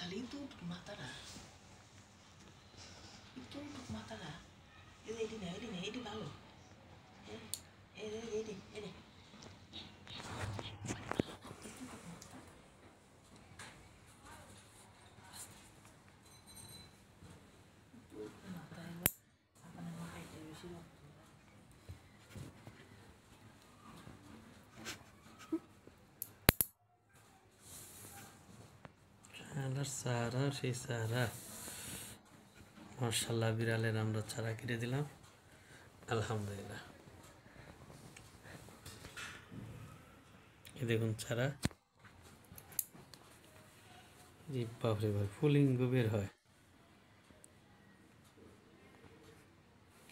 খালি তো মাথাটা একটু মাথাটা এটি না এটি ভালো এটি চারা সেই চারা মাশাআল্লাহ বিড়ালের আমরা চারা কেটে দিলাম আলহামদুলিল্লাহ। এই দেখুন চারা, জি বাপরে ভাই ফুলিঙ্গ বের হয়,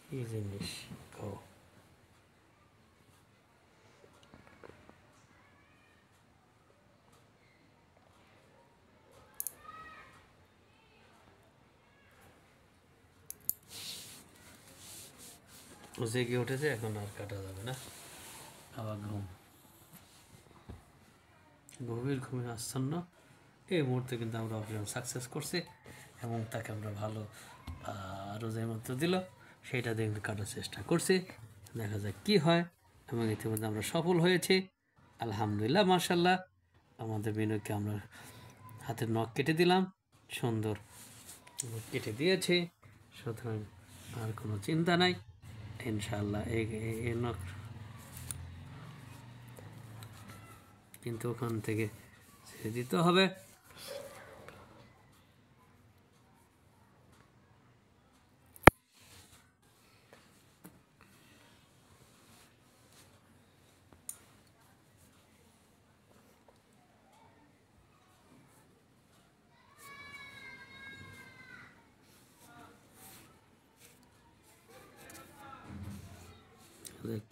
কি জিনিস খাও। জেগে উঠেছে, এখন আর কাটা যাবে না, আবার গভীর ঘুমে আচ্ছন্ন। এই মুহূর্তে কিন্তু আমরা অপারেশন সাকসেস করছি এবং তাকে আমরা ভালো রোজাই মাত্র দিল, সেইটা দেখে কাটার চেষ্টা করছি, দেখা যাক কি হয়। এবং ইতিমধ্যে আমরা সফল হয়েছি আলহামদুলিল্লাহ মাশাআল্লাহ। আমাদের বিনয়কে আমরা হাতের নখ কেটে দিলাম, সুন্দর কেটে দিয়েছে, সুতরাং আর কোনো চিন্তা নাই ইনশাআল্লাহ। এই নখ কিন্তু ওখান থেকে ছেড়ে দিতে হবে।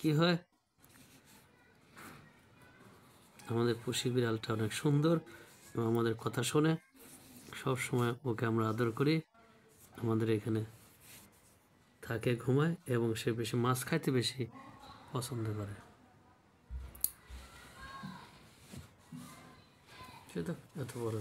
কি হয়, আমাদের পুষি বিড়ালটা অনেক সুন্দর এবং আমাদের কথা শোনে, সব সময় ওকে আমরা আদর করি, আমাদের এখানে থাকে, ঘুমায় এবং সে বেশি মাছ খাইতে বেশি পছন্দ করে। সেটা এত বড়